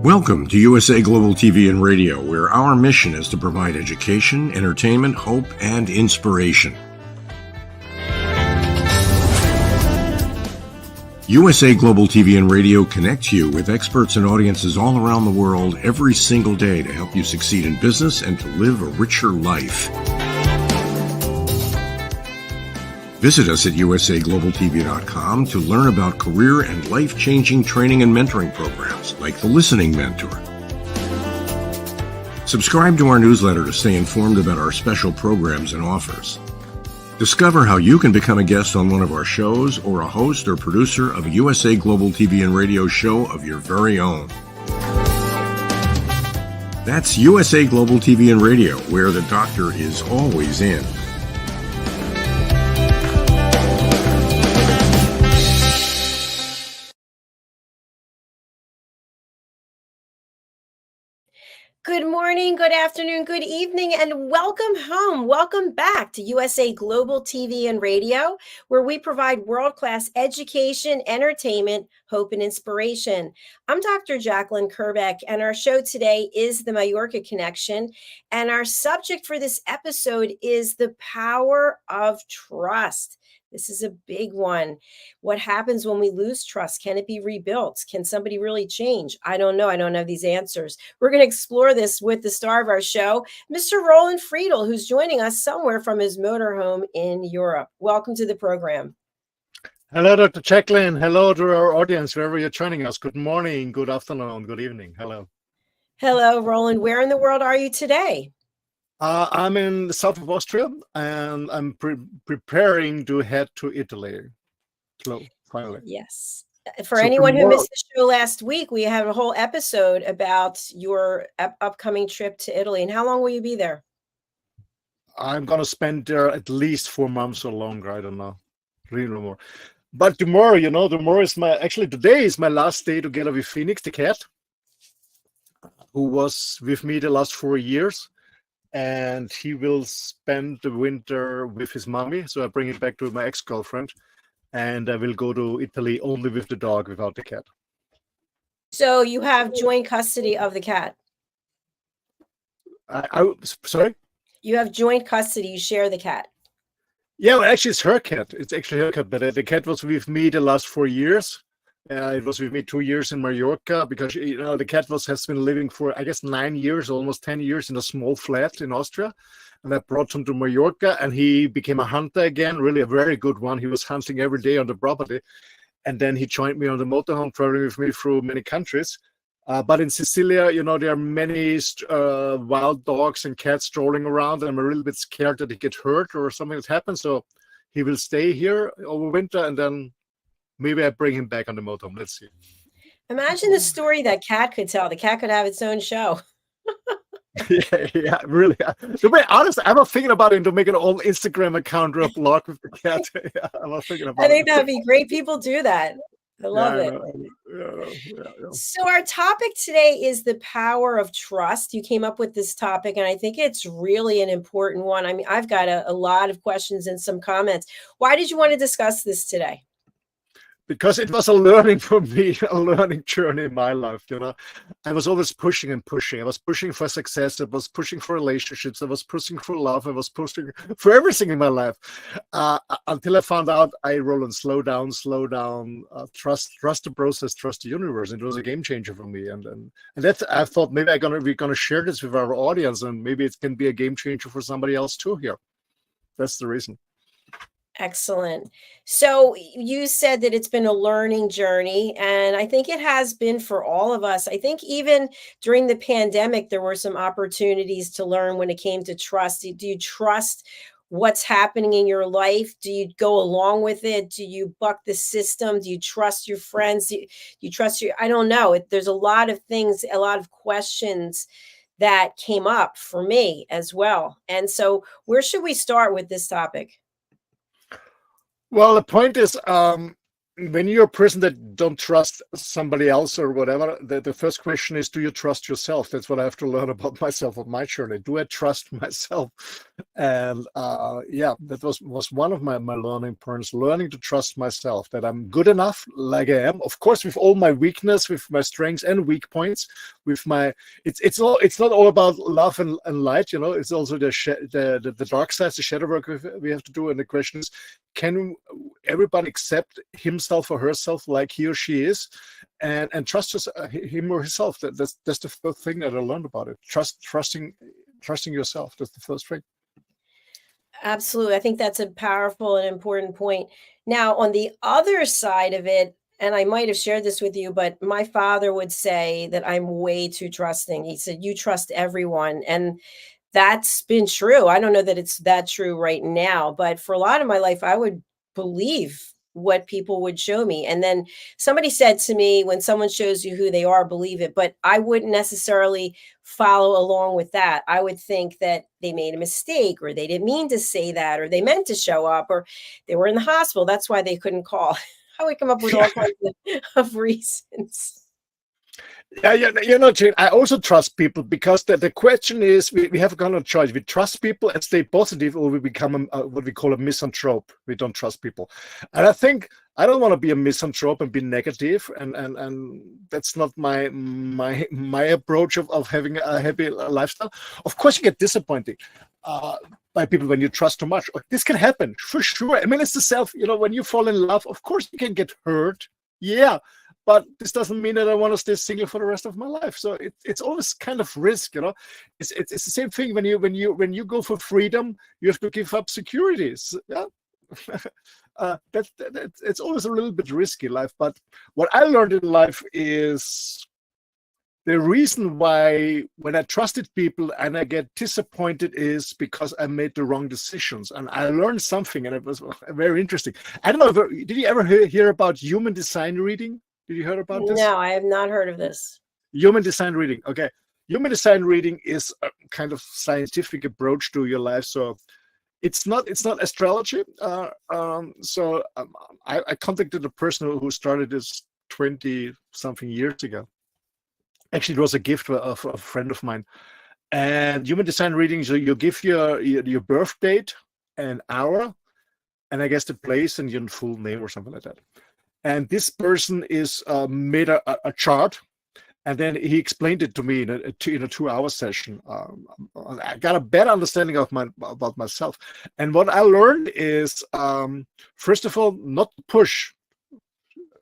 Welcome to USA Global TV and Radio, where our mission is to provide education, entertainment, hope, and inspiration. USA Global TV and Radio connects you with experts and audiences all around the world every single day to help you succeed in business and to live a richer life. Visit us at usaglobaltv.com to learn about career and life-changing training and mentoring programs like the Listening Mentor. Subscribe to our newsletter to stay informed about our special programs and offers. Discover how you can become a guest on one of our shows or a host or producer of a USA Global TV and Radio show of your very own. That's USA Global TV and Radio, where the doctor is always in. Good morning, good afternoon, good evening, and welcome home. Welcome back to USA Global TV and Radio, where we provide world-class education, entertainment, hope, and inspiration. I'm Dr. JACALYN KERBECK, and our show today is the Mallorca Connection. And our subject for this episode is the power of trust. This is a big one. What happens when we lose trust? Can it be rebuilt? Can somebody really change? I don't know. I don't have these answers. We're going to explore this with the star of our show, Mr. Roland.friedl, who's joining us somewhere from his motorhome in Europe. Welcome to the program. Hello, Dr. JACALYN. Hello to our audience, wherever you're joining us. Good morning, good afternoon, good evening. Hello. Hello, Roland. Where in the world are you today? I'm in the south of Austria, and I'm preparing to head to Italy. So, finally. Yes. For anyone who missed the show last week, we have a whole episode about your upcoming trip to Italy. And how long will you be there? I'm going to spend there at least 4 months or longer. I don't know. Really no more. But tomorrow, tomorrow is today is my last day together with Phoenix, the cat, who was with me the last 4 years. And he will spend the winter with his mommy. So I bring it back to my ex-girlfriend. And I will go to Italy only with the dog, without the cat. So you have joint custody of the cat? Sorry? You have joint custody. You share the cat? Yeah, well, actually, it's her cat. It's actually her cat. But the cat was with me the last 4 years. It was with me 2 years in Mallorca because, the cat has been living for, I guess, 9 years, almost 10 years in a small flat in Austria. And I brought him to Mallorca and he became a hunter again, really a very good one. He was hunting every day on the property. And then he joined me on the motorhome, traveling with me through many countries. But in Sicilia, there are many wild dogs and cats strolling around. And I'm a little bit scared that he gets hurt or something has happened. So he will stay here over winter and then maybe I bring him back on the motorhome. Let's see. Imagine the story that cat could tell. The cat could have its own show. yeah, really. To be honest, I was thinking about it to make an old Instagram account or a blog with the cat. Yeah, I was thinking about it. I think that'd be great. People do that. I love it. Yeah. So our topic today is the power of trust. You came up with this topic, and I think it's really an important one. I mean, I've got a lot of questions and some comments. Why did you want to discuss this today? Because it was a learning for me, a learning journey in my life, I was always pushing and pushing. I was pushing for success. I was pushing for relationships. I was pushing for love. I was pushing for everything in my life. Until I found out, Roland, slow down, trust the process, trust the universe. And it was a game changer for me. And that's, I thought maybe we're gonna share this with our audience, and maybe it can be a game changer for somebody else too here. That's the reason. Excellent. So you said that it's been a learning journey, and I think it has been for all of us. I think even during the pandemic, there were some opportunities to learn when it came to trust. Do you trust what's happening in your life? Do you go along with it? Do you buck the system? Do you trust your friends? Do you trust I don't know. There's a lot of things, a lot of questions that came up for me as well. And so where should we start with this topic? Well, the point is, when you're a person that don't trust somebody else or whatever, the first question is, do you trust yourself? That's what I have to learn about myself on my journey. Do I trust myself? And yeah, that was one of my learning points, learning to trust myself, that I'm good enough like I am, of course, with all my weakness, with my strengths and weak points, with my it's not all about love and light, it's also the dark side, the shadow work we have to do. And the question is, can everybody accept himself or herself like he or she is, and trust him or herself? That's the first thing that I learned about it. Trusting yourself. That's the first thing. Absolutely. I think that's a powerful and important point. Now, on the other side of it, and I might have shared this with you, but my father would say that I'm way too trusting. He said, you trust everyone. And that's been true. I don't know that it's that true right now, but for a lot of my life, I would believe what people would show me. And then somebody said to me, when someone shows you who they are, believe it. But I wouldn't necessarily follow along with that. I would think that they made a mistake, or they didn't mean to say that, or they meant to show up, or they were in the hospital. That's why they couldn't call. I would come up with all kinds of reasons. Yeah, Jane, I also trust people, because the question is, we have a kind of choice. We trust people and stay positive, or we become what we call a misanthrope. We don't trust people. And I think I don't want to be a misanthrope and be negative, and that's not my approach of having a happy lifestyle. Of course, you get disappointed by people when you trust too much. This can happen, for sure. I mean, it's the self, when you fall in love, of course you can get hurt. Yeah. But this doesn't mean that I want to stay single for the rest of my life. So it's always kind of risk, It's the same thing when you go for freedom, you have to give up securities. Yeah, it's always a little bit risky, life. But what I learned in life is the reason why when I trusted people and I get disappointed is because I made the wrong decisions. And I learned something, and it was very interesting. I don't know, did you ever hear about human design reading? Did you hear about this? No, I have not heard of this. Human design reading. Okay. Human design reading is a kind of scientific approach to your life. So it's not astrology. I contacted a person who started this 20-something years ago. Actually, it was a gift of a friend of mine. And human design reading, so you give your birth date, an hour, and I guess the place and your full name or something like that. And this person is made a chart, and then he explained it to me in a 2-hour session. I got a better understanding about myself. And what I learned is, first of all, not push.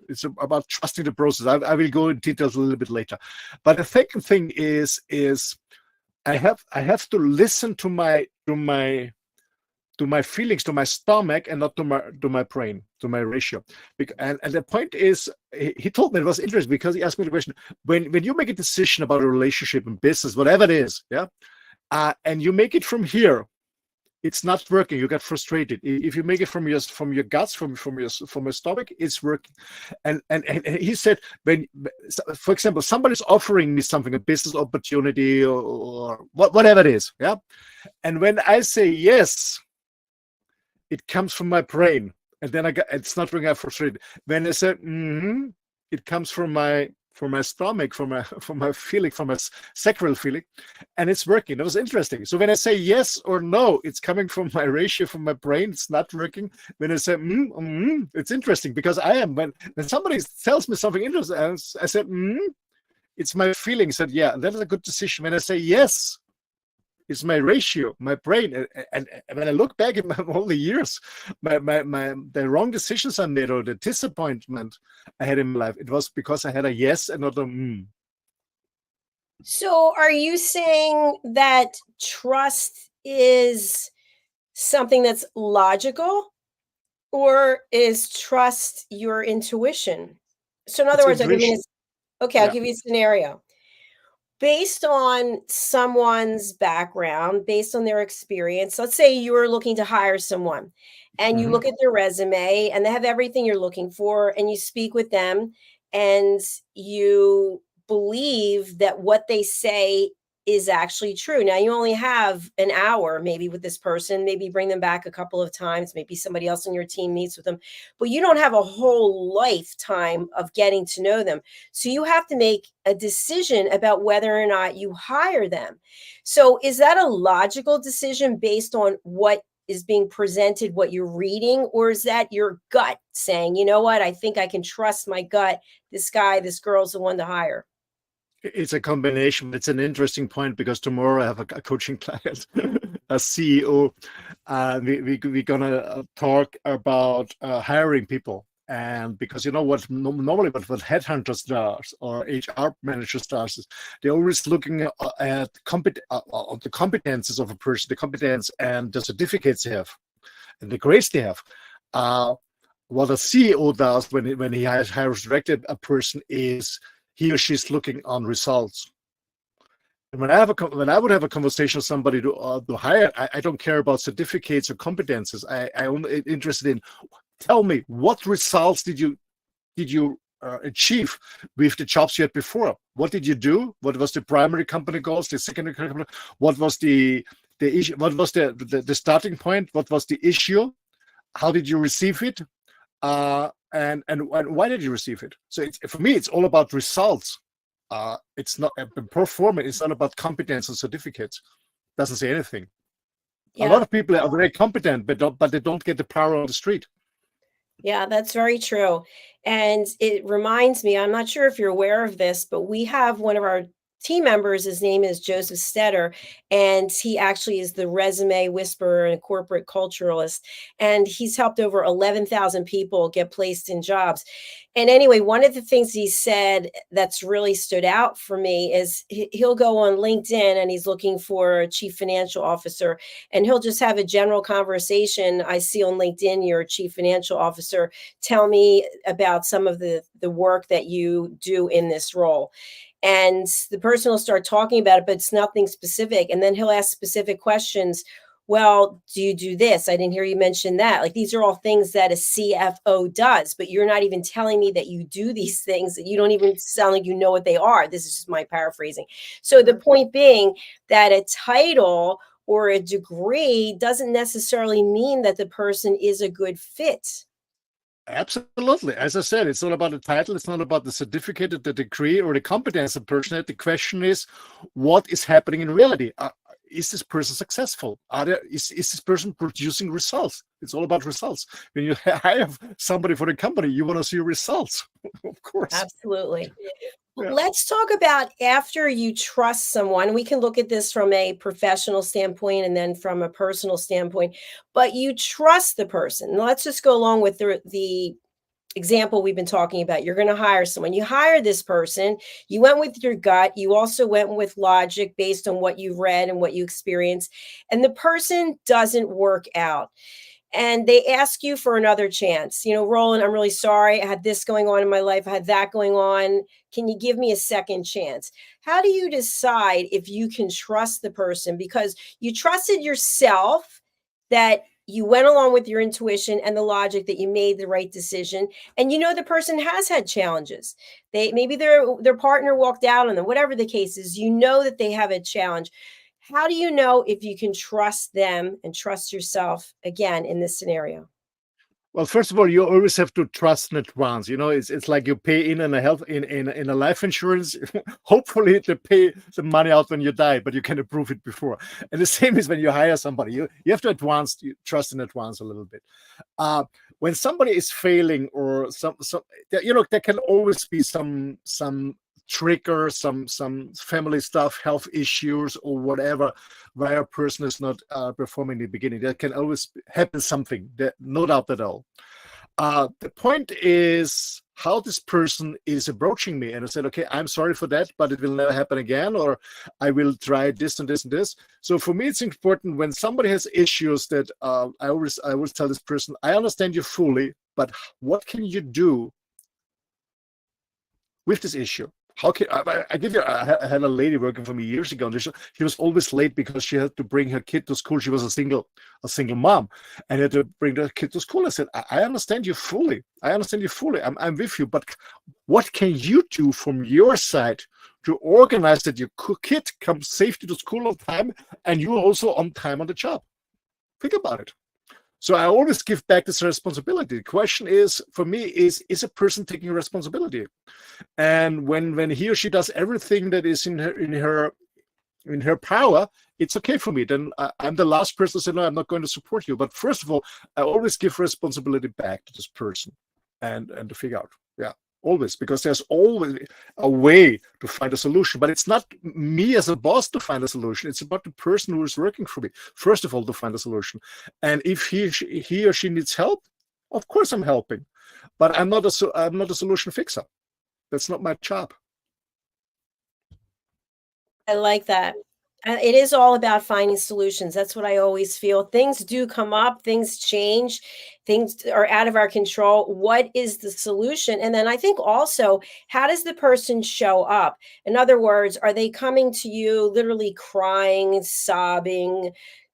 It's about trusting the process. I will go in details a little bit later. But the second thing is I have to listen to my feelings, to my stomach, and not to my brain, to my ratio. And the point is, he told me, it was interesting because he asked me the question: when you make a decision about a relationship and business, whatever it is, yeah, and you make it from here, it's not working. You get frustrated. If you make it from your guts, from your stomach, it's working. And he said, for example, somebody's offering me something, a business opportunity or whatever it is, yeah, and when I say yes, it comes from my brain, and then it's not bringing out frustrated. When I say it comes from my stomach, from my feeling, from my sacral feeling, and it's working. That was interesting. So when I say yes or no, it's coming from my ratio, from my brain. It's not working. When I say it's interesting, because when somebody tells me something interesting, I said it's my feeling. I said, yeah, that is a good decision. When I say yes, it's my ratio, my brain. And when I look back at all the years, the wrong decisions I made, or the disappointment I had in my life, it was because I had a yes and not a So are you saying that trust is something that's logical, or is trust your intuition? So in other words, I'll give you a scenario. Based on someone's background, based on their experience, let's say you're looking to hire someone and you look at their resume and they have everything you're looking for, and you speak with them and you believe that what they say is actually true. Now, you only have an hour maybe with this person, maybe bring them back a couple of times, maybe somebody else on your team meets with them, but you don't have a whole lifetime of getting to know them. So you have to make a decision about whether or not you hire them. So is that a logical decision based on what is being presented, what you're reading, or is that your gut saying, you know what, I think I can trust my gut. This guy, this girl's the one to hire? It's a combination. It's an interesting point because tomorrow I have a coaching client, a CEO. We're gonna talk about hiring people, and because you know what normally what headhunters does or HR managers does is they're always looking at the competences of a person, the competence and the certificates they have, and the grades they have. What a CEO does when he hires directly a person is he or she's looking on results. And when I would have a conversation with somebody to hire, I don't care about certificates or competences. I'm only interested in, tell me, what results did you achieve with the jobs you had before? What did you do? What was the primary company goals? The secondary company? What was the issue? What was the starting point? What was the issue? How did you receive it? And why did you receive it? So for me, it's all about results. It's not performance. It's not about competence and certificates. Doesn't say anything. Yeah. A lot of people are very competent, but they don't get the power on the street. Yeah, that's very true. And it reminds me, I'm not sure if you're aware of this, but we have one of our team members, his name is Joseph Stetter, and he actually is the resume whisperer and corporate culturalist. And he's helped over 11,000 people get placed in jobs. And anyway, one of the things he said that's really stood out for me is he'll go on LinkedIn and he's looking for a chief financial officer, and he'll just have a general conversation. I see on LinkedIn, you're a chief financial officer. Tell me about some of the work that you do in this role. And the person will start talking about it, but it's nothing specific. And then he'll ask specific questions. Well, do you do this? I didn't hear you mention that. Like, these are all things that a CFO does, but you're not even telling me that you do these things. You don't even sound like you know what they are. This is just my paraphrasing. So the point being that a title or a degree doesn't necessarily mean that the person is a good fit. Absolutely. As I said, it's not about the title. It's not about the certificate, the degree, or the competence of the person. The question is, what is happening in reality? Is this person successful? Is this person producing results? It's all about results. When you hire somebody for the company, you want to see results, of course. Absolutely. Yeah. Let's talk about after you trust someone. We can look at this from a professional standpoint and then from a personal standpoint, but you trust the person. Let's just go along with the example we've been talking about. You're going to hire someone. You hire this person. You went with your gut. You also went with logic based on what you've read and what you experienced. And the person doesn't work out. And they ask you for another chance. You know, Roland, I'm really sorry. I had this going on in my life. I had that going on. Can you give me a second chance? How do you decide if you can trust the person? Because you trusted yourself that you went along with your intuition and the logic that you made the right decision. And you know the person has had challenges. Maybe their partner walked out on them, whatever the case is, you know that they have a challenge. How do you know if you can trust them and trust yourself again in this scenario? Well, first of all, you always have to trust in advance. You know, it's like you pay in a health in a life insurance. Hopefully, they pay the money out when you die, but you can approve it before. And the same is when you hire somebody. You have to trust in advance a little bit. When somebody is failing or some you know, there can always be some trigger, some family stuff, health issues or whatever, where a person is not performing in the beginning. There can always happen something, no doubt at all. The point is how this person is approaching me. And I said, okay, I'm sorry for that, but it will never happen again, or I will try this and this and this. So for me, it's important when somebody has issues that I always tell this person, I understand you fully, but what can you do with this issue? How can I give you? I had a lady working for me years ago, and she was always late because she had to bring her kid to school. She was a single mom, and had to bring the kid to school. I said, I understand you fully. I understand you fully. I'm with you, but what can you do from your side to organize that your kid comes safely to school on time and you're also on time on the job. Think about it. So I always give back this responsibility. The question is, for me, is a person taking responsibility? And when he or she does everything that is in her power, it's okay for me. Then I'm the last person to say, no, I'm not going to support you. But first of all, I always give responsibility back to this person and to figure out, yeah, always, because there's always a way to find a solution. But it's not me as a boss to find a solution. It's about the person who is working for me, first of all, to find a solution. And if he or she needs help, of course I'm helping. But I'm not a solution fixer. That's not my job. I like that. It is all about finding solutions. That's what I always feel. Things do come up, things change, things are out of our control. What is the solution? And then I think also, how does the person show up? In other words, are they coming to you literally crying, sobbing,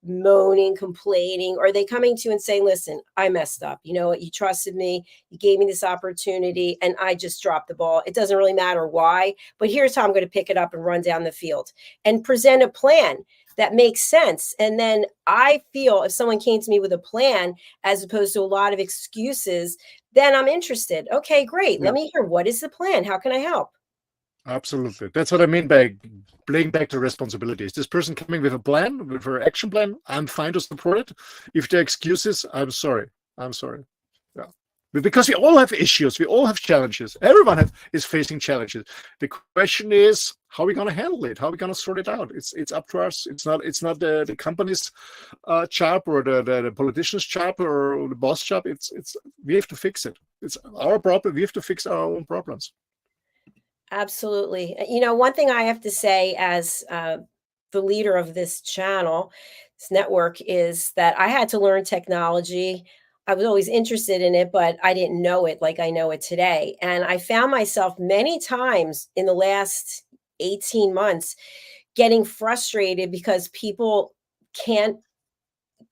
moaning, complaining? Or are they coming to you and saying, listen, I messed up. You know what? You trusted me. You gave me this opportunity and I just dropped the ball. It doesn't really matter why, but here's how I'm going to pick it up and run down the field and present a plan that makes sense. And then I feel if someone came to me with a plan, as opposed to a lot of excuses, then I'm interested. Okay, great. Yeah. Let me hear, what is the plan? How can I help? Absolutely. That's what I mean by playing back the responsibilities. This person coming with a plan, with her action plan, I'm fine to support it. If there are excuses, I'm sorry. Yeah. Because we all have issues. We all have challenges. Everyone is facing challenges. The question is, how are we going to handle it? How are we going to sort it out? It's up to us. It's not the company's job or the politician's job or the boss job. We have to fix it. It's our problem. We have to fix our own problems. Absolutely. You know, one thing I have to say as the leader of this channel, this network, is that I had to learn technology. I was always interested in it, but I didn't know it like I know it today. And I found myself many times in the last 18 months getting frustrated because people can't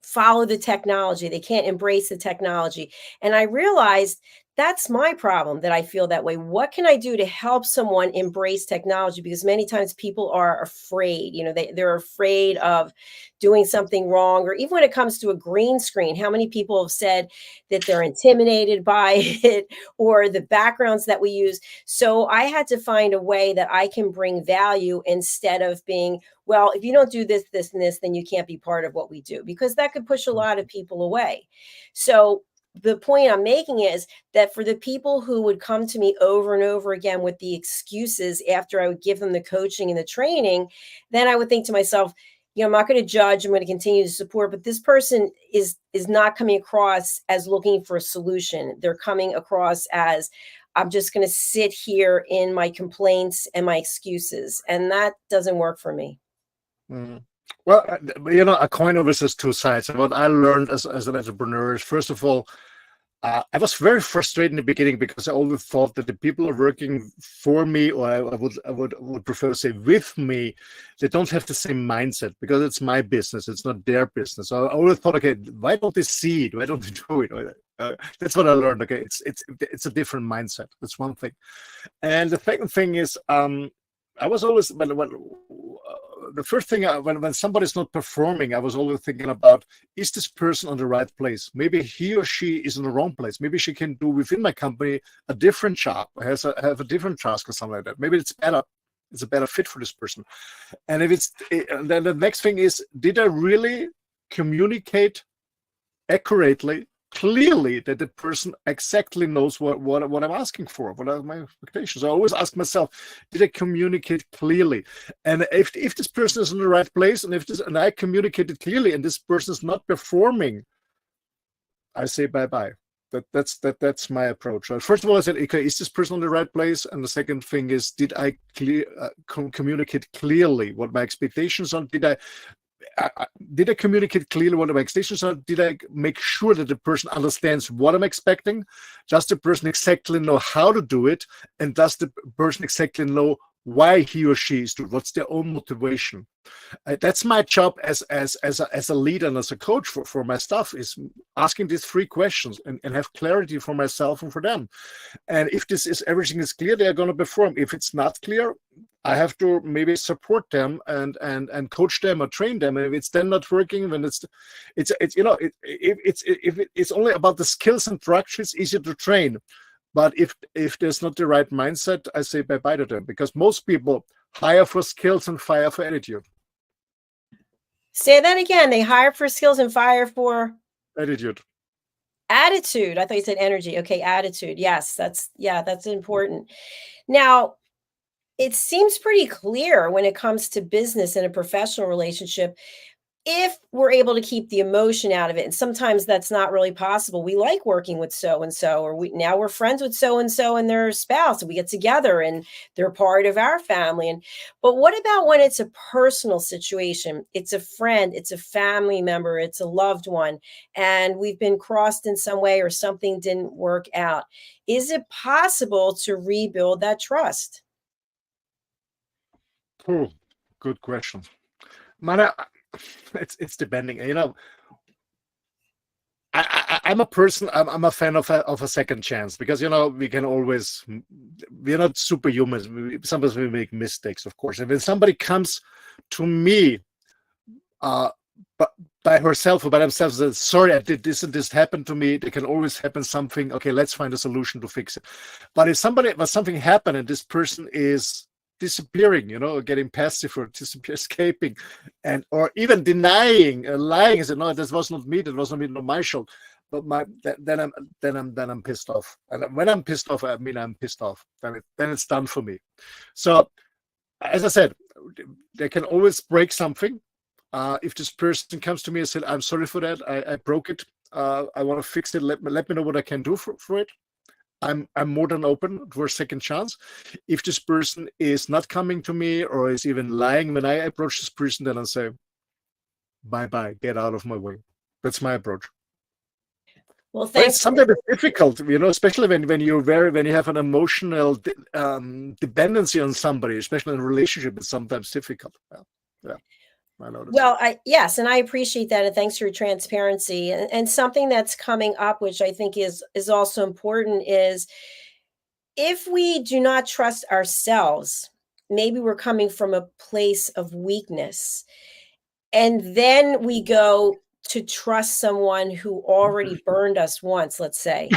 follow the technology. They can't embrace the technology. And I realized that's my problem, that I feel that way. What can I do to help someone embrace technology? Because many times people are afraid, you know, they're afraid of doing something wrong, or even when it comes to a green screen, how many people have said that they're intimidated by it or the backgrounds that we use. So I had to find a way that I can bring value instead of being, well, if you don't do this, this, and this, then you can't be part of what we do, because that could push a lot of people away. So the point I'm making is that for the people who would come to me over and over again with the excuses after I would give them the coaching and the training, then I would think to myself, you know, I'm not going to judge, I'm going to continue to support, but this person is not coming across as looking for a solution. They're coming across as, I'm just going to sit here in my complaints and my excuses. And that doesn't work for me. Mm. Well, you know, a coin always has two sides. And what I learned as an entrepreneur is, first of all, I was very frustrated in the beginning because I always thought that the people are working for me, or I would prefer to say with me, they don't have the same mindset, because it's my business, it's not their business. So I always thought, okay, why don't they see it? Why don't they do it? That's what I learned. Okay, it's a different mindset. That's one thing. And the second thing is, I was always, the first thing, when somebody's not performing, I was always thinking about, is this person on the right place? Maybe he or she is in the wrong place. Maybe she can do within my company a different job, have a different task or something like that. Maybe it's better. It's a better fit for this person. And then the next thing is, did I really communicate accurately, clearly, that the person exactly knows what I'm asking for, what are my expectations? I always ask myself, did I communicate clearly? And if this person is in the right place, and I communicated clearly, and this person is not performing, I say bye-bye. That's my approach. First of all, I said, okay, is this person in the right place? And the second thing is, did I communicate clearly what my expectations are? Did I communicate clearly what my expectations are? Did I make sure that the person understands what I'm expecting? Does the person exactly know how to do it? And does the person exactly know why he or she is doing it? What's their own motivation? That's my job as a leader and as a coach for my staff, is asking these three questions and have clarity for myself and for them. And if everything is clear, they are going to perform. If it's not clear, I have to maybe support them and coach them or train them. And if it's then not working, then it's you know, if it's only about the skills and structure, it's easier to train. But if there's not the right mindset, I say bye-bye to them, because most people hire for skills and fire for attitude. Say that again. They hire for skills and fire for Attitude. attitude. I thought you said energy. Okay, attitude. Yes, that's important. Now, it seems pretty clear when it comes to business and a professional relationship, if we're able to keep the emotion out of it. And sometimes that's not really possible. We like working with so and so, or now we're friends with so and their spouse, and we get together and they're part of our family. But what about when it's a personal situation? It's a friend, it's a family member, it's a loved one, and we've been crossed in some way or something didn't work out. Is it possible to rebuild that trust? Oh, good question. Man, it's depending. You know, I'm a person. I'm a fan of a second chance, because, you know, we can always. We're not superhuman. Sometimes we make mistakes, of course. And when somebody comes to me, but by herself or by themselves, says, sorry, I did this and this happened to me. There can always happen something. Okay, let's find a solution to fix it. But if something happened and this person is disappearing, you know, getting passive or escaping, and or even denying, lying, and say, no, this was not me, that was not me, not my fault. But then I'm pissed off. And when I'm pissed off, I mean I'm pissed off. Then it's done for me. So, as I said, they can always break something. If this person comes to me and said, I'm sorry for that, I broke it, I want to fix it, let me know what I can do for it. I'm more than open for a second chance. If this person is not coming to me or is even lying when I approach this person, then I say, bye-bye, get out of my way. That's my approach. Well, But thanks. it's sometimes difficult, you know, especially when you have an emotional dependency on somebody, especially in a relationship. It's sometimes difficult. Yeah. Well, yes, and I appreciate that, and thanks for your transparency. And something that's coming up, which I think is also important, is if we do not trust ourselves, maybe we're coming from a place of weakness, and then we go to trust someone who already burned us once, let's say.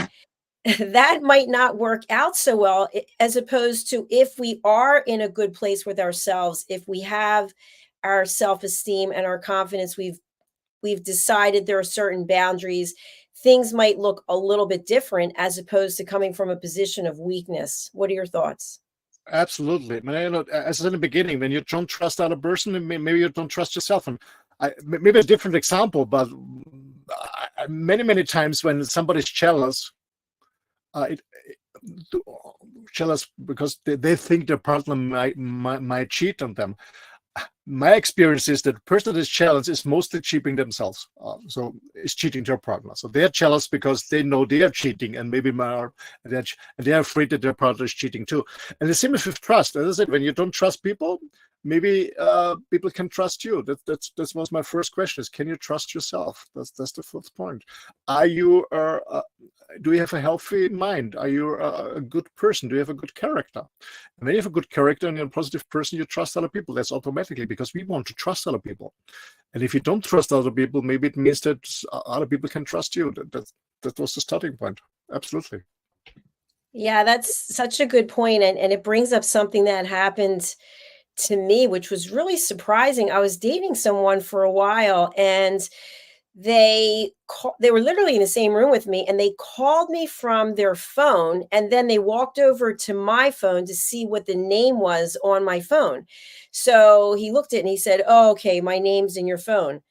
That might not work out so well, as opposed to if we are in a good place with ourselves, if we have our self-esteem and our confidence, we've decided there are certain boundaries, things might look a little bit different as opposed to coming from a position of weakness. What are your thoughts? Absolutely. I mean, you know, as I said in the beginning, when you don't trust other person, maybe you don't trust yourself. And maybe a different example, but many times when somebody's jealous, jealous because they think their partner might cheat on them. My experience is that the person that is jealous is mostly cheating themselves. So is cheating their partner. So they're jealous because they know they are cheating, and maybe they're afraid that their partner is cheating too. And the same is with trust. As I said, when you don't trust people, maybe people can trust you. That was my first question: is can you trust yourself? That's the first point. Are you do you have a healthy mind? Are you a good person? Do you have a good character? And when you have a good character and you're a positive person, you trust other people. That's automatically, because we want to trust other people. And if you don't trust other people, maybe it means that other people can trust you. That was the starting point. Absolutely. Yeah, that's such a good point. And it brings up something that happened to me, which was really surprising. I was dating someone for a while, and they were literally in the same room with me, and they called me from their phone, and then they walked over to my phone to see what the name was on my phone. So he looked at it and he said, "Oh, okay, my name's in your phone."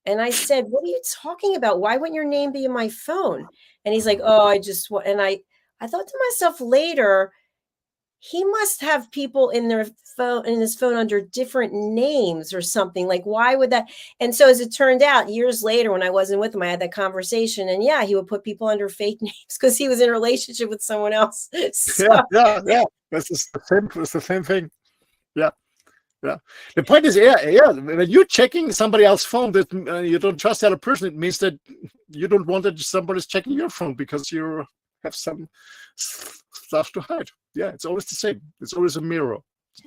And I said, "What are you talking about? Why wouldn't your name be in my phone?" And he's like, "Oh, I just want," and I thought to myself later, he must have people in his phone under different names or something. Like, why would that? And so as it turned out, years later, when I wasn't with him, I had that conversation, and yeah, he would put people under fake names because he was in a relationship with someone else. So, Yeah. That's the same thing. Yeah. The point is, when you're checking somebody else's phone that you don't trust the other person, it means that you don't want that somebody's checking your phone because you have some stuff to hide. Yeah, it's always the same. It's always a mirror.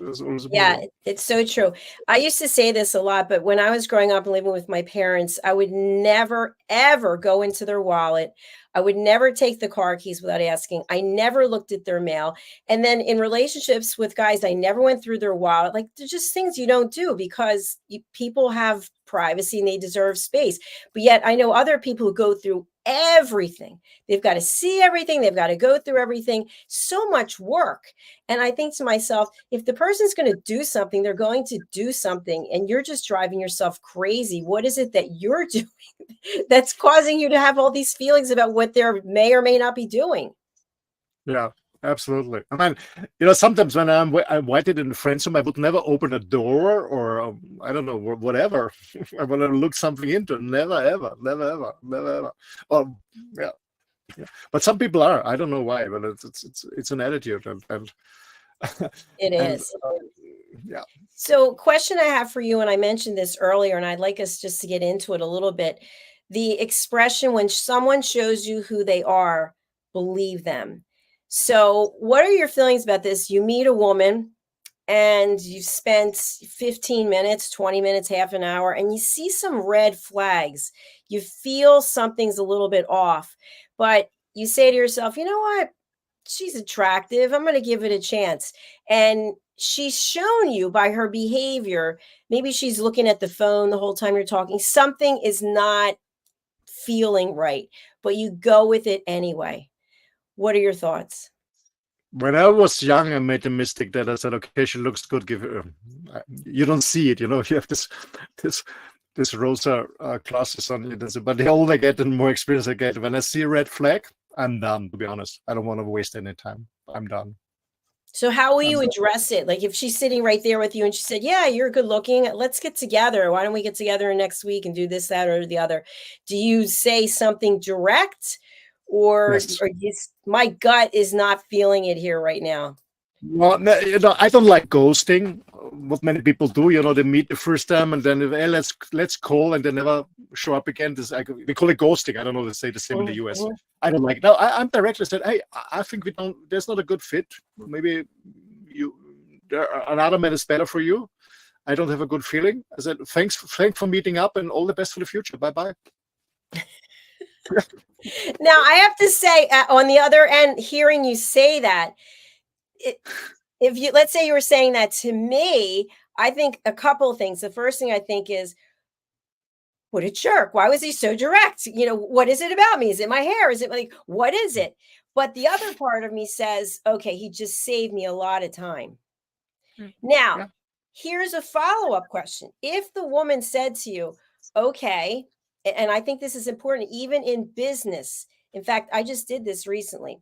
It's always a Yeah, mirror. it's so true. I used to say this a lot, but when I was growing up and living with my parents, I would never, ever go into their wallet. I would never take the car keys without asking. I never looked at their mail. And then in relationships with guys, I never went through their wallet. Like, there's just things you don't do because people have privacy and they deserve space. But yet I know other people who go through everything. They've got to see everything. They've got to go through everything. So much work. And I think to myself, if the person's going to do something, they're going to do something, and you're just driving yourself crazy. What is it that you're doing that's causing you to have all these feelings about what they may or may not be doing? Yeah, absolutely. I mean, you know, sometimes when I'm invited in a friend's home, I would never open a door or I don't know, whatever. I want to look something into. Never, ever, never, ever, never, ever. Well, yeah, yeah. But some people are. I don't know why, but it's an attitude, and It and is. yeah. So, question I have for you, and I mentioned this earlier, and I'd like us just to get into it a little bit. The expression when someone shows you who they are, believe them. So, what are your feelings about this? You meet a woman and you've spent 15 minutes, 20 minutes, half an hour, and you see some red flags. You feel something's a little bit off, but you say to yourself, you know what? She's attractive. I'm going to give it a chance. And she's shown you by her behavior, maybe she's looking at the phone the whole time you're talking. Something is not feeling right, but you go with it anyway. What are your thoughts? When I was young, I made a mistake that I said, "Okay, she looks good. Give her." You don't see it, you know. You have this this rosa glasses on you. But the older I get, and the more experience I get. When I see a red flag, I'm done. To be honest, I don't want to waste any time. I'm done. So how will I'm you done. address it? Like if she's sitting right there with you and she said, "Yeah, you're good looking. Let's get together. Why don't we get together next week and do this, that, or the other?" Do you say something direct, Yes. or my gut is not feeling it here right now? Well, no, you know, I don't like ghosting. What many people do, you know, they meet the first time and then hey, let's call, and they never show up again. They call it ghosting. I don't know. They say the same in the US. Mhm. I don't like it. No, I'm directly said, hey, I think we don't. There's not a good fit. Maybe another man is better for you. I don't have a good feeling. I said, thanks for meeting up, and all the best for the future. Bye bye. Now, I have to say, on the other end, hearing you say that, if you, let's say you were saying that to me, I think a couple of things. The first thing I think is, what a jerk. Why was he so direct? You know, what is it about me? Is it my hair? Is it like, what is it? But the other part of me says, okay, he just saved me a lot of time. Now, Yeah. here's a follow-up question. If the woman said to you, okay, and I think this is important, even in business. In fact, I just did this recently.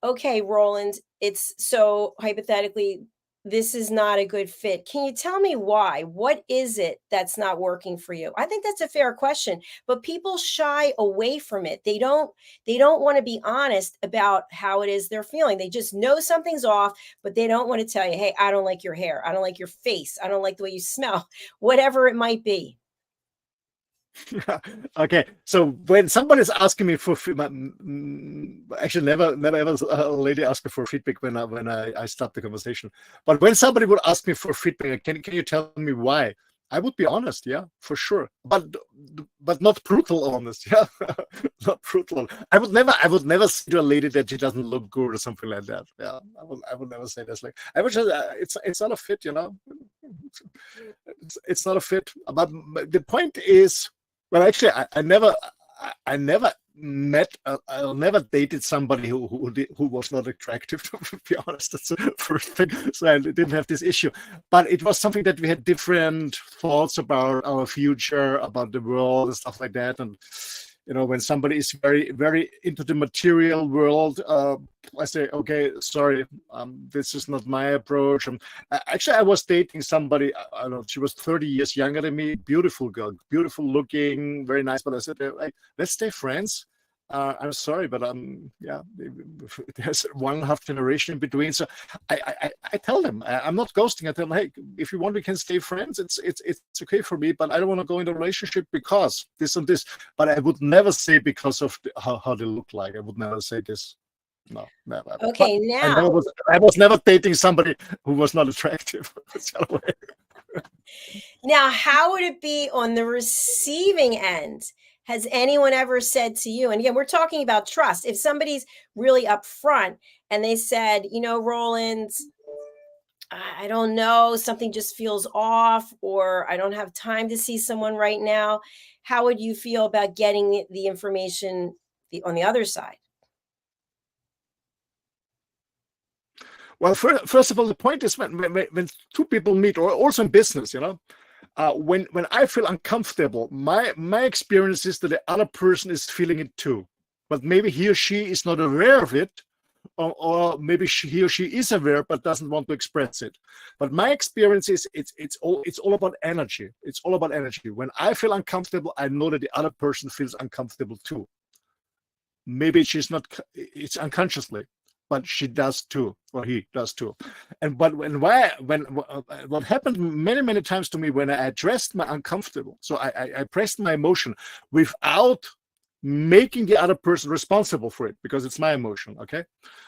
Okay, Roland, it's so hypothetically, this is not a good fit. Can you tell me why? What is it that's not working for you? I think that's a fair question, but people shy away from it. They don't want to be honest about how it is they're feeling. They just know something's off, but they don't want to tell you, "Hey, I don't like your hair. I don't like your face. I don't like the way you smell." Whatever it might be. Okay, so when somebody's asking me for actually never ever a lady asked me for feedback when I stopped the conversation. But when somebody would ask me for feedback, can you tell me why? I would be honest, yeah, for sure, but not brutal honest, yeah, not brutal. I would never say to a lady that she doesn't look good or something like that. Yeah, I would never say this. Like I would just it's not a fit, you know. It's not a fit. But the point is. Well, actually, I never met, I never dated somebody who was not attractive. To be honest, that's the first thing. So I didn't have this issue, but it was something that we had different thoughts about our future, about the world, and stuff like that. And you know, when somebody is very, very into the material world, I say, okay, sorry, this is not my approach. Actually, I was dating somebody, I don't know, she was 30 years younger than me, beautiful girl, beautiful looking, very nice. But I said, like, let's stay friends. I'm sorry, but yeah, there's 1.5 generation in between. So I tell them I'm not ghosting. I tell them, hey, if you want, we can stay friends. It's okay for me, but I don't want to go into a relationship because this and this. But I would never say because of how they look like. I would never say this. No, never. But Okay, I was never dating somebody who was not attractive. now how would it be on the receiving end? Has anyone ever said to you, and again, we're talking about trust. If somebody's really upfront and they said, Roland, I don't know, something just feels off, or I don't have time to see someone right now. How would you feel about getting the information on the other side? Well, first of all, the point is when two people meet, or also in business, when I feel uncomfortable, my experience is that the other person is feeling it too, but maybe he or she is not aware of it, or maybe he or she is aware but doesn't want to express it. But my experience is it's all about energy. It's all about energy. When I feel uncomfortable, I know that the other person feels uncomfortable too. Maybe it's unconsciously, but she does too, or he does too. And but what happened many times to me when I addressed my uncomfortable, so I pressed my emotion without making the other person responsible for it, because it's my emotion. Okay,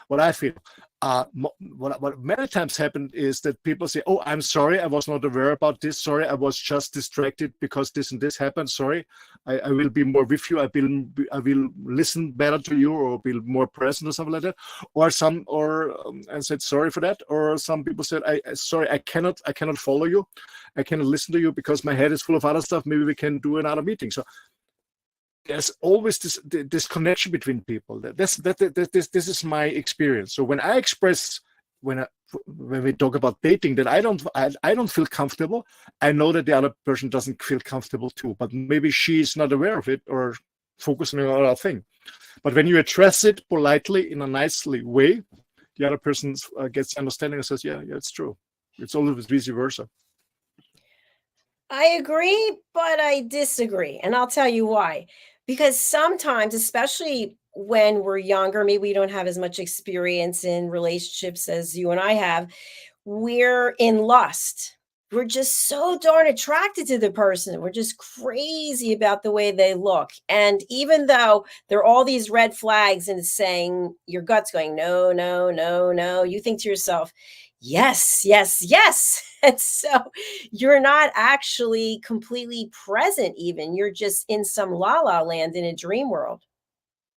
what I feel, what many times happened is that people say, "Oh, I'm sorry, I was not aware about this. Sorry, I was just distracted because this and this happened. Sorry, I will be more with you. I will listen better to you, or be more present, or something like that." I said sorry for that. Or some people said, sorry, I cannot follow you. I cannot listen to you because my head is full of other stuff. Maybe we can do another meeting. So there's always this connection between people. This is my experience. So when I express, when we talk about dating, that I don't feel comfortable, I know that the other person doesn't feel comfortable too, but maybe she's not aware of it or focusing on another thing. But when you address it politely in a nicely way, the other person gets understanding and says, yeah, it's true. It's always vice versa. I agree, but I disagree. And I'll tell you why. Because sometimes, especially when we're younger, maybe we don't have as much experience in relationships as you and I have, we're in lust. We're just so darn attracted to the person. We're just crazy about the way they look. And even though there are all these red flags and it's saying, your gut's going, no, no, no, no, you think to yourself, yes, yes, yes. And so you're not actually completely present even. You're just in some la-la land in a dream world.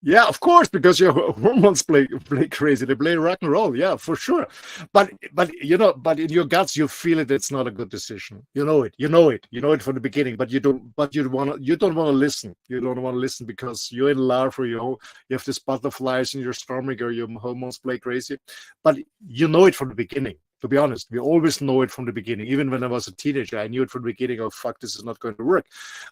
Yeah, of course, because your hormones play crazy. They play rock and roll. Yeah, for sure. But in your guts, you feel it. It's not a good decision. You know it from the beginning. But you don't want to listen. You don't want to listen because you're in love, or you have these butterflies in your stomach, or your hormones play crazy. But you know it from the beginning. To be honest, we always know it from the beginning. Even when I was a teenager, I knew it from the beginning. Oh, fuck, this is not going to work.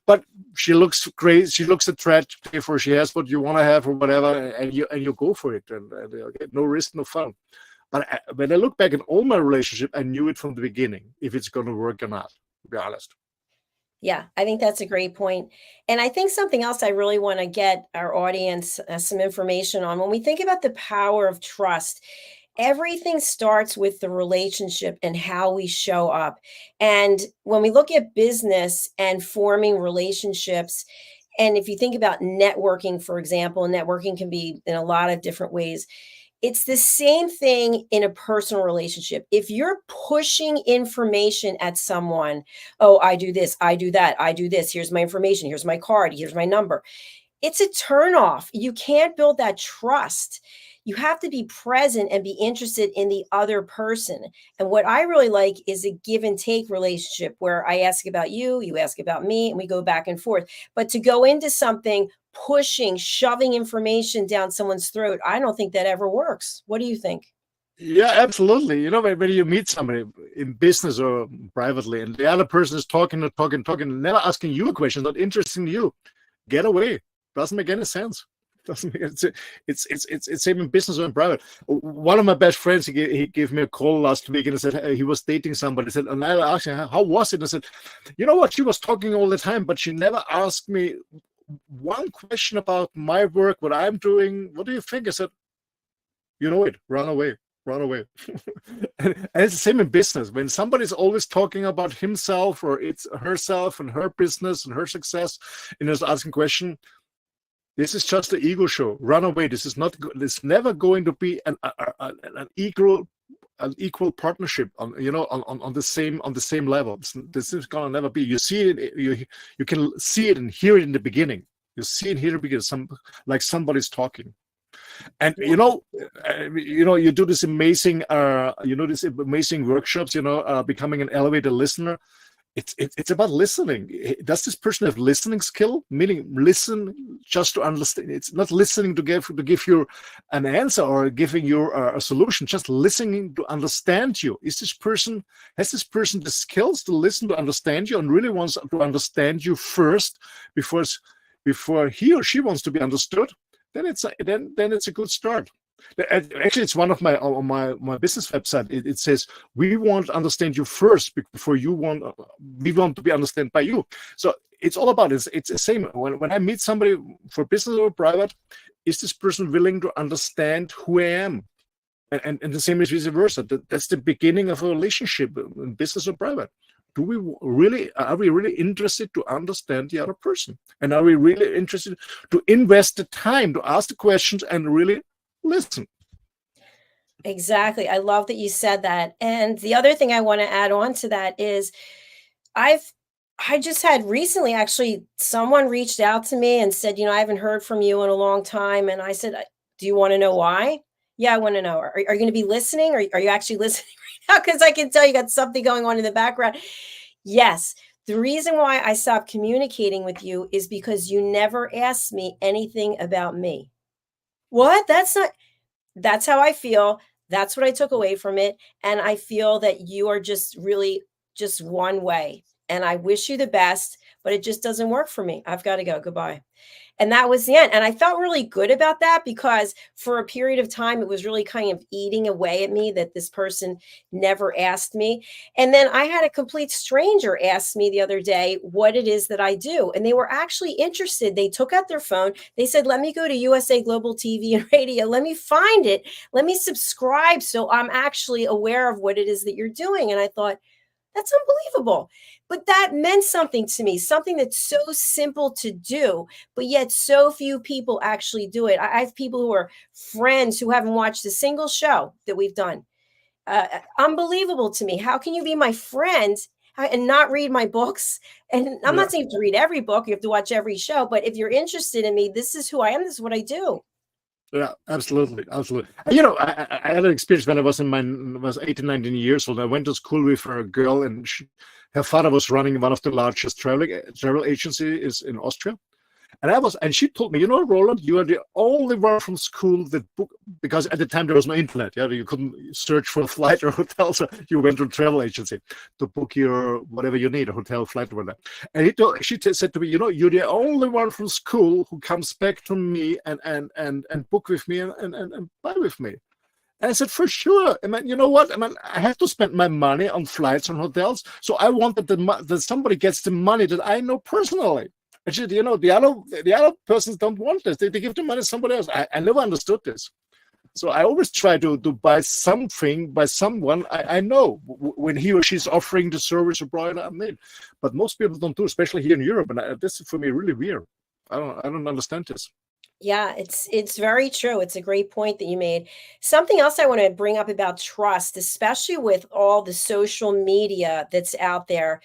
But she looks great. She looks attractive, or she has what you want to have, or whatever, and you go for it. And okay, no risk, no fun. But when I look back at all my relationship, I knew it from the beginning if it's going to work or not. To be honest. Yeah, I think that's a great point. And I think something else I really want to get our audience some information on, when we think about the power of trust, everything starts with the relationship and how we show up. And when we look at business and forming relationships, and if you think about networking, for example, networking can be in a lot of different ways. It's the same thing in a personal relationship. If you're pushing information at someone, oh, I do this, I do that, I do this, here's my information, here's my card, here's my number. It's a turnoff. You can't build that trust. You have to be present and be interested in the other person. And what I really like is a give and take relationship where I ask about you, you ask about me, and we go back and forth. But to go into something pushing, shoving information down someone's throat, I don't think that ever works. What do you think? Yeah, absolutely. When you meet somebody in business or privately, and the other person is talking, never asking you a question, not interested in you, get away. Doesn't make any sense. Doesn't make it's same in business or in private. One of my best friends, he gave me a call last week, and he said he was dating somebody. He said, and I asked him, how was it? And I said, you know what? She was talking all the time, but she never asked me one question about my work, what I'm doing. What do you think? I said, you know it. Run away. Run away. And it's the same in business. When somebody's always talking about himself or it's herself and her business and her success, and is asking question, This is just the ego show. Run away. This is not. It's never going to be an equal partnership on on the same level. This is gonna never be. You see it. You can see it and hear it in the beginning. You see it here because like somebody's talking. And you do this amazing workshops, becoming an elevator listener. It's about listening. Does this person have listening skill? Meaning listen just to understand. It's not listening to give you an answer or giving you a solution, just listening to understand you. Has this person the skills to listen, to understand you, and really wants to understand you first before he or she wants to be understood? Then it's a good start. Actually, it's one of my on my business website. It says we want to understand you first before we want to be understood by you. So it's all about it's the same. When I meet somebody for business or private, is this person willing to understand who I am? And the same is vice versa. That's the beginning of a relationship in business or private. Are we really interested to understand the other person? And are we really interested to invest the time to ask the questions and really listen? Exactly. I love that you said that. And the other thing I want to add on to that is I just had recently, actually, someone reached out to me and said, I haven't heard from you in a long time. And I said, do you want to know why? Yeah, I want to know. Are you going to be listening? Or are you actually listening right now? Because I can tell you got something going on in the background. Yes. The reason why I stopped communicating with you is because you never asked me anything about me. What? That's how I feel. That's what I took away from it. And I feel that you are just really just one way. And I wish you the best, but it just doesn't work for me. I've got to go. Goodbye. And that was the end. And I felt really good about that because for a period of time, it was really kind of eating away at me that this person never asked me. And then I had a complete stranger ask me the other day what it is that I do. And they were actually interested. They took out their phone. They said, let me go to USA Global TV and Radio. Let me find it. Let me subscribe so I'm actually aware of what it is that you're doing. And I thought, that's unbelievable. But that meant something to me, something that's so simple to do, but yet so few people actually do it. I have people who are friends who haven't watched a single show that we've done. Unbelievable to me. How can you be my friend and not read my books? And I'm not saying you have to read every book, you have to watch every show, but if you're interested in me, this is who I am, this is what I do. Yeah, absolutely. I had an experience when I was 18, 19 years old. I went to school with a girl, and her father was running one of the largest travel agencies in Austria. And she told me, Roland, you are the only one from school that because at the time there was no internet. Yeah, you couldn't search for a flight or hotel, so you went to a travel agency to book your whatever you need, a hotel, flight, or whatever. And she said to me, you're the only one from school who comes back to me and book with me and buy with me. And I said, for sure. You know what? I have to spend my money on flights and hotels, so I want that somebody gets the money that I know personally. Actually, the other persons don't want this. They give the money to somebody else. I never understood this. So I always try to buy something by someone I know when he or she's offering the service or product I need. But most people don't do, especially here in Europe. And this is for me really weird. I don't understand this. Yeah, it's very true. It's a great point that you made. Something else I want to bring up about trust, especially with all the social media that's out there.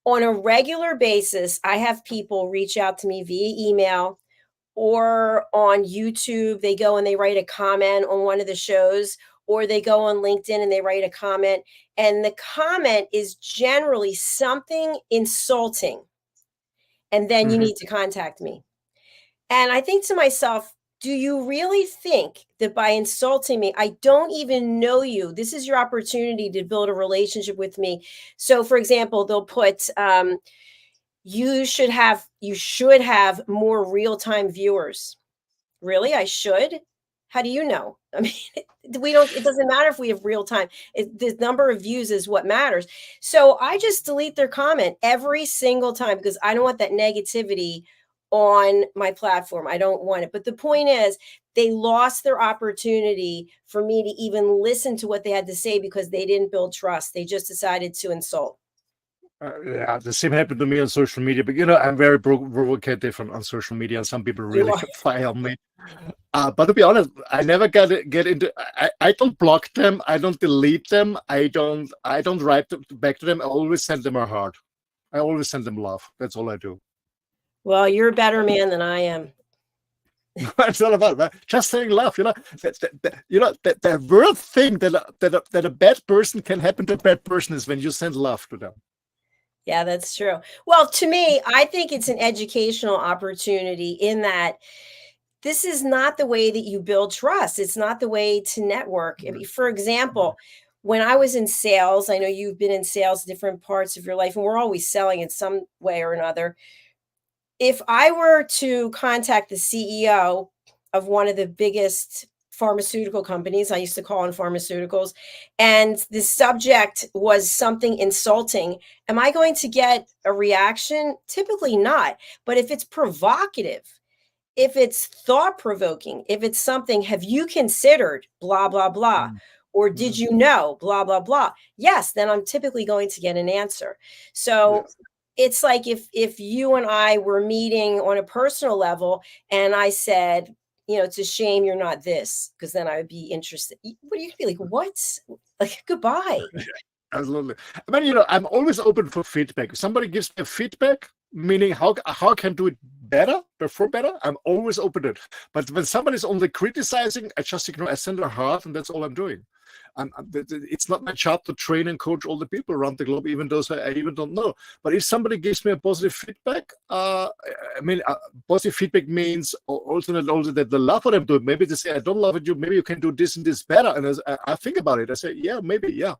On a regular basis, I have people reach out to me via email or on YouTube. They go and they write a comment on one of the shows, or they go on LinkedIn and they write a comment. And the comment is generally something insulting. And then you need to contact me. And I think to myself, do you really think that by insulting me, I don't even know you, this is your opportunity to build a relationship with me? So, for example, they'll put, you should have more real-time viewers. Really? I should? How do you know? I mean, it doesn't matter if we have real time. The number of views is what matters. So I just delete their comment every single time because I don't want that negativity on my platform. I don't want it. But the point is, they lost their opportunity for me to even listen to what they had to say because they didn't build trust. They just decided to insult. Yeah, the same happened to me on social media, but I'm very provocative on social media, and some people You really are. fire me. But to be honest, I never get into. I don't block them. I don't delete them. I don't write back to them. I always send them a heart. I always send them love. That's all I do. Well, you're a better man than I am. It's not about that. Just saying love. The worst thing that a bad person can happen to a bad person is when you send love to them. Yeah, that's true. Well, to me, I think it's an educational opportunity in that this is not the way that you build trust. It's not the way to network. For example, when I was in sales, I know you've been in sales different parts of your life, and we're always selling in some way or another. If I were to contact the CEO of one of the biggest pharmaceutical companies, I used to call in pharmaceuticals, and the subject was something insulting, am I going to get a reaction? Typically not. But if it's provocative, if it's thought provoking, if it's something, have you considered blah, blah, blah, or did you know blah, blah, blah? Yes, then I'm typically going to get an answer. So it's like if you and I were meeting on a personal level and I said, it's a shame you're not this, because then I would be interested. What you be like, what? Like, goodbye. Absolutely. I mean, I'm always open for feedback. If somebody gives me feedback, meaning how I can do it better, perform better, I'm always open to it. But when somebody's only criticizing, I just ignore. I send a heart, and that's all I'm doing. It's not my job to train and coach all the people around the globe, even those I even don't know. But if somebody gives me a positive feedback, positive feedback means also not only that they love what I'm doing. Maybe they say, I don't love it, maybe you can do this and this better. And I think about it. I say, yeah, maybe, yeah.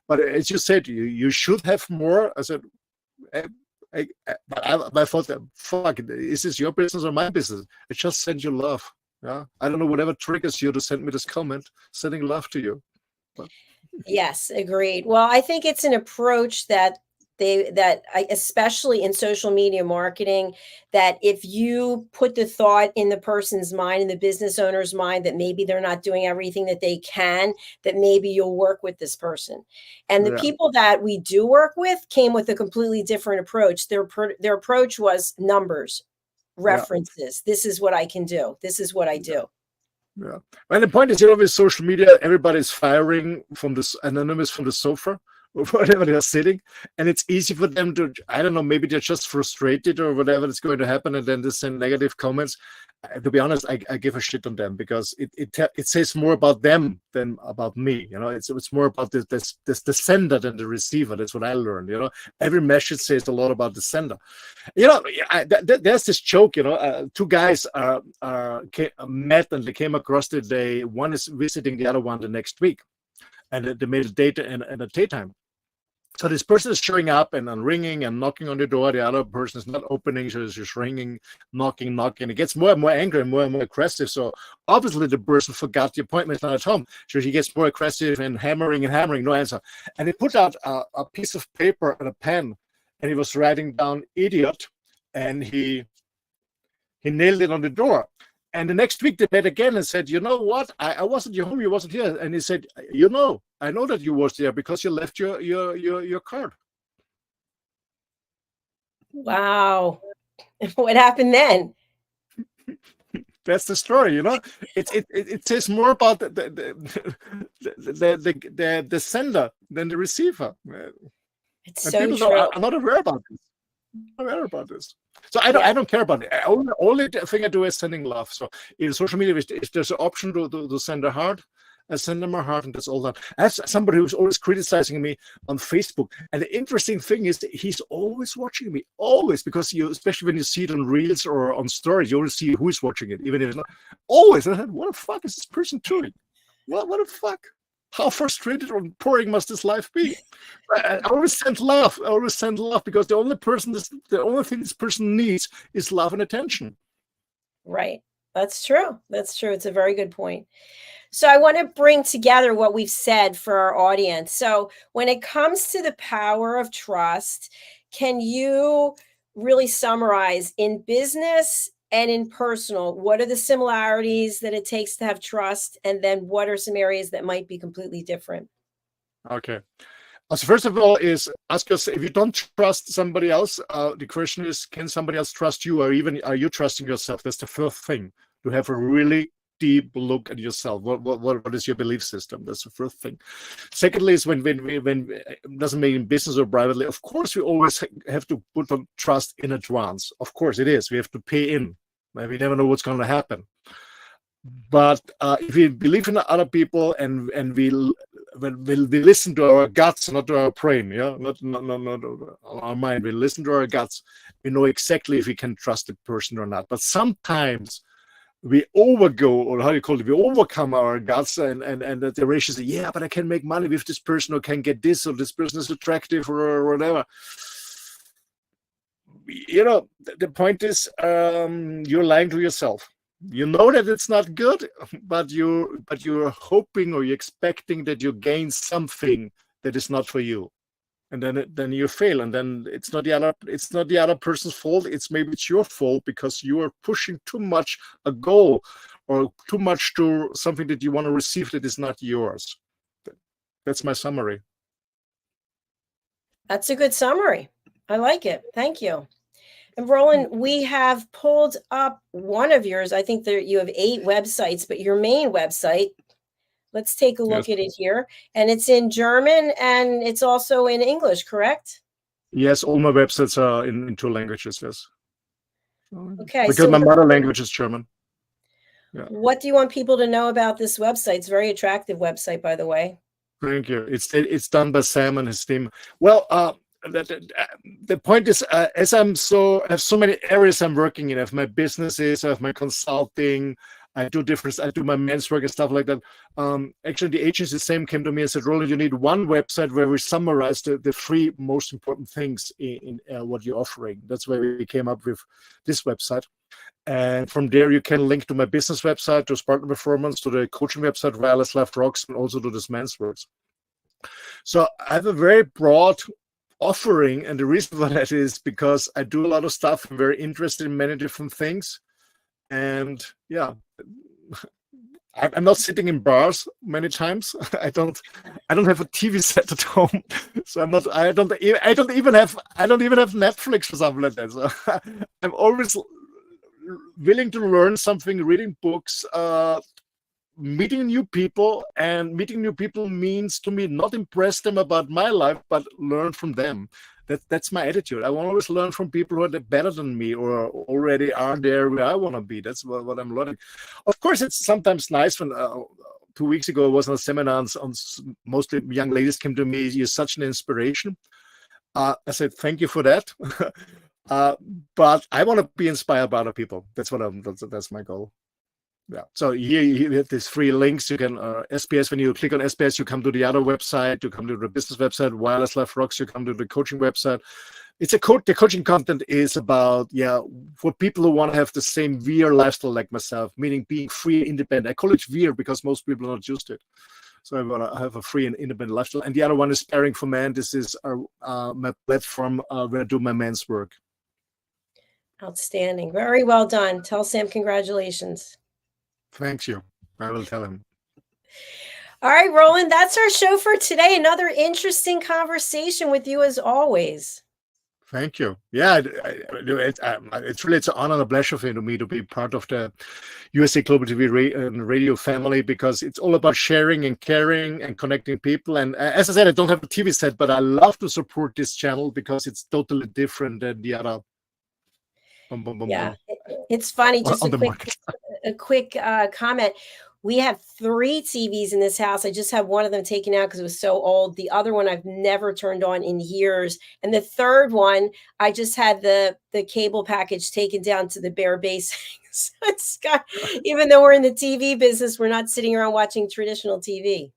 But as you said, you should have more. I said, I thought, fuck, is this your business or my business? I just send you love. Yeah, I don't know, whatever triggers you to send me this comment, sending love to you. But yes, agreed. Well, I think it's an approach that especially in social media marketing, that if you put the thought in the person's mind, in the business owner's mind, that maybe they're not doing everything that they can, that maybe you'll work with this person. And the people that we do work with came with a completely different approach. Their approach was numbers, references. This is what I can do. This is what I do. Yeah. And the point is, with social media, everybody's firing from this anonymous from the sofa or whatever they're sitting, and it's easy for them to, I don't know, maybe they're just frustrated or whatever is going to happen, and then they send negative comments. To be honest, I give a shit on them, because it says more about them than about me. It's more about the sender than the receiver. That's what I learned. Every message says a lot about the sender. There's this joke. Two guys met, and they came across the day. One is visiting the other one the next week, and they made a date in a daytime. So this person is showing up and ringing and knocking on the door. The other person is not opening, so it's just ringing, knocking. It gets more and more angry and more aggressive. So obviously the person forgot the appointment not at home. So he gets more aggressive and hammering, no answer. And he put out a piece of paper and a pen, and he was writing down "idiot," and he nailed it on the door. And the next week they met again and said, you know what? I wasn't your home, you wasn't here. And he said, I know that you was there because you left your card. Wow. What happened then? That's the story, It says more about the sender than the receiver. It's and so people true. are not aware about this. So I don't care about it. Only thing I do is sending love. So in social media, if there's an option to send a heart, I send them a heart, and that's all that. I have somebody who's always criticizing me on Facebook, and the interesting thing is that he's always watching me, always, because especially when you see it on Reels or on stories, you always see who's watching it, even if it's not. Always. And I said, what the fuck is this person doing? What the fuck? How frustrated or boring must this life be? I always send love. Because the only thing this person needs is love and attention. Right. That's true. It's a very good point. So I want to bring together what we've said for our audience. So when it comes to the power of trust, can you really summarize in business and in personal, what are the similarities that it takes to have trust? And then what are some areas that might be completely different? Okay. So first of all, is ask yourself, if you don't trust somebody else, the question is, can somebody else trust you, or even are you trusting yourself? That's the first thing, to have a really deep look at yourself. What is your belief system? That's the first thing. Secondly is when it doesn't mean in business or privately, of course, we always have to put on trust in advance. Of course it is. We have to pay in. We never know what's going to happen. But if we believe in other people and we listen to our guts, not to our brain, yeah, not our mind, we listen to our guts, we know exactly if we can trust a person or not. But sometimes we overgo, or how do you call it, we overcome our guts, and the ratio say, yeah, but I can make money with this person, or can get this, or this person is attractive, or whatever. You know, the point is, you're lying to yourself. You know that it's not good, but you're hoping, or you're expecting that you gain something that is not for you, and then you fail, and then it's not the other person's fault. Maybe it's your fault, because you are pushing too much a goal, or too much to something that you want to receive that is not yours. That's my summary. That's a good summary. I like it. Thank you. And Roland, we have pulled up one of yours. I think you have 8 websites, but your main website, let's take a look at it here. And it's in German, and it's also in English, correct? Yes, all my websites are in 2 languages, yes. Okay. Because my mother language is German. Yeah. What do you want people to know about this website? It's a very attractive website, by the way. Thank you. It's done by Sam and his team. Well, the point is, as I have so many areas I'm working in. I have my businesses, I have my consulting, I do my men's work and stuff like that. Actually, the agency Sam came to me and said, Roland, you need one website where we summarize the 3 most important things in what you're offering. That's why we came up with this website. And from there, you can link to my business website, to Spartan Performance, to the coaching website, Wireless Life Rocks, and also to this men's works. So I have a very broad offering, and the reason for that is because I do a lot of stuff. I'm very interested in many different things, and yeah, I'm not sitting in bars many times. I don't have a TV set at home, so I don't even have Netflix or something like that. So I'm always willing to learn something, reading books, meeting new people. And meeting new people means to me not impress them about my life, but learn from them. That's my attitude. I want to always learn from people who are better than me, or already are there where I want to be. That's what I'm learning. Of course, it's sometimes nice when 2 weeks ago I was on a seminar on mostly young ladies came to me. You're such an inspiration. I said, thank you for that. But I want to be inspired by other people. That's my goal. Yeah. So here you have these 3 links. You can SPS. When you click on SPS, you come to the other website. You come to the business website. Wireless Life Rocks. You come to the coaching website. It's the coaching content is about for people who want to have the same VR lifestyle like myself, meaning being free and independent. I call it VR because most people are not used to it. So I want to have a free and independent lifestyle. And the other one is Sparing for Men. This is my platform where I do my men's work. Outstanding. Very well done. Tell Sam congratulations. Thank you. I will tell him. All right, Roland, that's our show for today. Another interesting conversation with you as always. Thank you. Yeah, it's an honor and a pleasure for me to be part of the USA Global TV radio family, because it's all about sharing and caring and connecting people. And as I said, I don't have a TV set, but I love to support this channel because it's totally different than the other. It's funny. Just a quick comment. We have 3 TVs in this house. I just have one of them taken out because it was so old. The other one I've never turned on in years. And the third one, I just had the cable package taken down to the bare basics. So it's got, even though we're in the TV business, we're not sitting around watching traditional TV.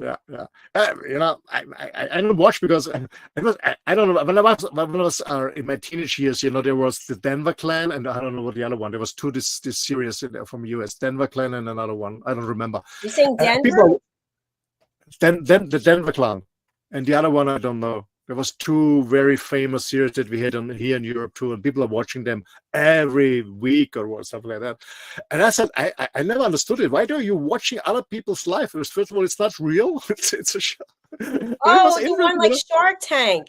Yeah. I don't watch because I don't know. When I was in my teenage years, there was the Denver Clan, and I don't know what the other one. There was 2 this series from US, Denver Clan and another one. I don't remember. You're saying Denver? The Denver Clan, and the other one I don't know. There was two very famous series that we had on here in Europe too, and people are watching them every week or something like that. And I said, I never understood it. Why are you watching other people's life? First of all, it's not real. It's a show. Oh, the one like Shark Tank.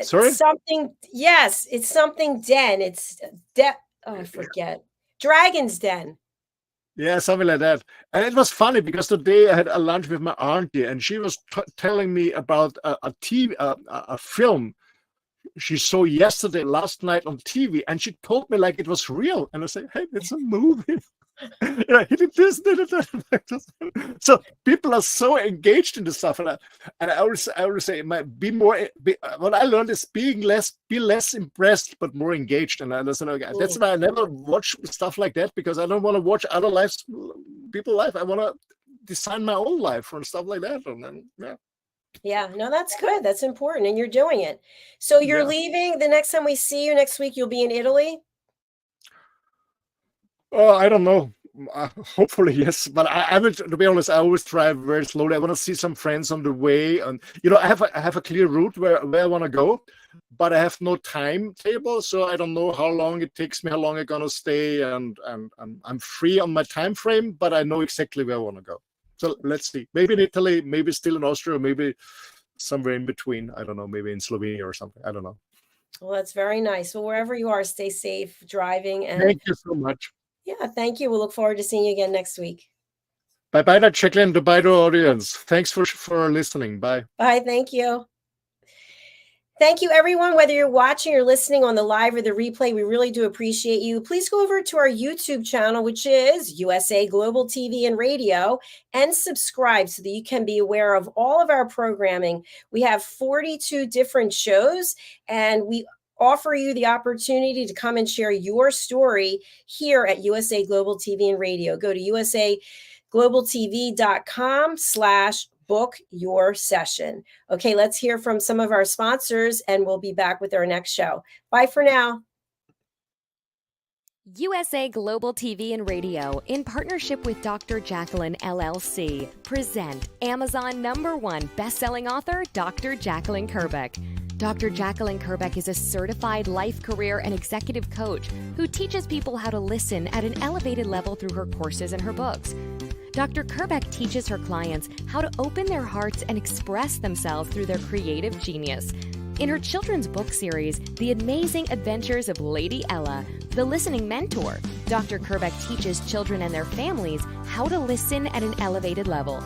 Sorry? Something. Yes, it's something Den. It's oh, I forget. Dragon's Den. Yeah, something like that. And it was funny because today I had a lunch with my auntie, and she was telling me about a film she saw last night on TV, and she told me like it was real. And I said, hey, it's a movie. Yeah, he did this, did it. So people are so engaged in the stuff, and I always say, what I learned is be less impressed but more engaged. And I said, okay, that's why I never watch stuff like that, because I don't want to watch other people's life. I want to design my own life and stuff like that. And then, yeah. Yeah, no, that's good. That's important, and you're doing it. So you're leaving. The next time we see you next week, you'll be in Italy. Oh, I don't know. Hopefully, yes. But I will, to be honest, I always drive very slowly. I want to see some friends on the way, and I have a clear route where I want to go, but I have no timetable, so I don't know how long it takes me, how long I'm gonna stay, and I'm free on my time frame, but I know exactly where I want to go. So let's see. Maybe in Italy, maybe still in Austria, maybe somewhere in between. I don't know. Maybe in Slovenia or something. I don't know. Well, that's very nice. Well, wherever you are, stay safe driving. And thank you so much. Yeah, thank you. We'll look forward to seeing you again next week. Bye-bye, JACALYN. Goodbye to audience. Thanks for listening. Bye. Bye. Thank you. Thank you, everyone. Whether you're watching or listening on the live or the replay, we really do appreciate you. Please go over to our YouTube channel, which is USA Global TV and Radio, and subscribe so that you can be aware of all of our programming. We have 42 different shows, and we offer you the opportunity to come and share your story here at USA Global TV and Radio. Go to usaglobaltv.com/book your session. Okay, let's hear from some of our sponsors, and we'll be back with our next show. Bye for now. USA Global TV and Radio, in partnership with Dr. JACALYN LLC, present Amazon #1 best-selling author, Dr. JACALYN KERBECK. Dr. JACALYN KERBECK is a certified life, career, and executive coach who teaches people how to listen at an elevated level through her courses and her books. Dr. KERBECK teaches her clients how to open their hearts and express themselves through their creative genius. In her children's book series, The Amazing Adventures of Lady Ella, the listening mentor, Dr. KERBECK teaches children and their families how to listen at an elevated level.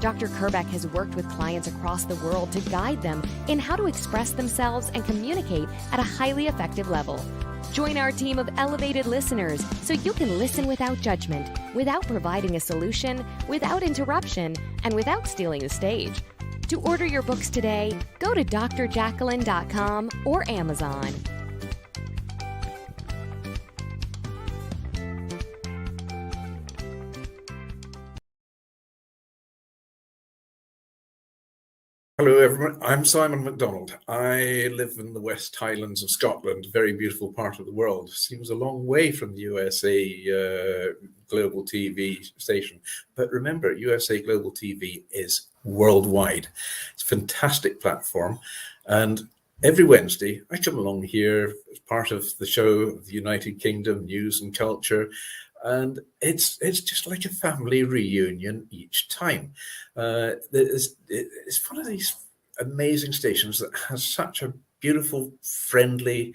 Dr. KERBECK has worked with clients across the world to guide them in how to express themselves and communicate at a highly effective level. Join our team of elevated listeners so you can listen without judgment, without providing a solution, without interruption, and without stealing the stage. To order your books today, go to drjacalyn.com or Amazon. Hello everyone, I'm Simon MacDonald. I live in the West Highlands of Scotland, a very beautiful part of the world. Seems a long way from the USA Global TV station. But remember, USA Global TV is worldwide. It's a fantastic platform. And every Wednesday, I come along here as part of the show of the United Kingdom, News and Culture. And it's just like a family reunion each time. It's one of these amazing stations that has such a beautiful, friendly,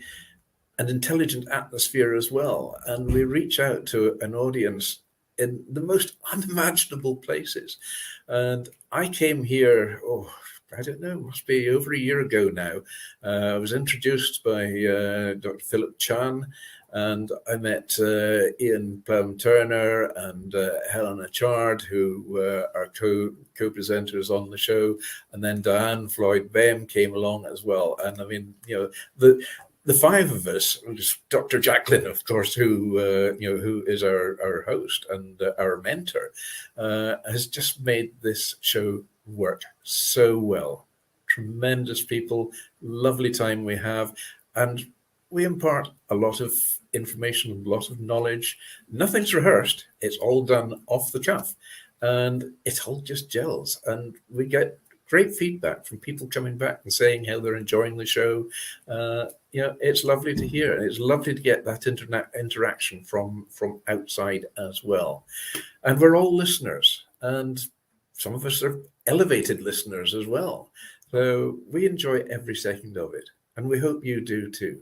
and intelligent atmosphere as well. And we reach out to an audience in the most unimaginable places. And I came here, I don't know, must be over a year ago now. I was introduced by Dr. Philip Chan, and I met Ian Plum-Turner and Helena Chard, who are co-presenters on the show. And then Diane Floyd-Bem came along as well. And I mean, the five of us, Dr. JACALYN, of course, who is our host and our mentor, has just made this show work so well. Tremendous people, lovely time we have, and we impart a lot of information, a lot of knowledge. Nothing's rehearsed. It's all done off the cuff, and it all just gels, and we get great feedback from people coming back and saying how they're enjoying the show. It's lovely to hear, and it's lovely to get that interaction from outside as well. And we're all listeners, and some of us are elevated listeners as well. So we enjoy every second of it, and we hope you do too.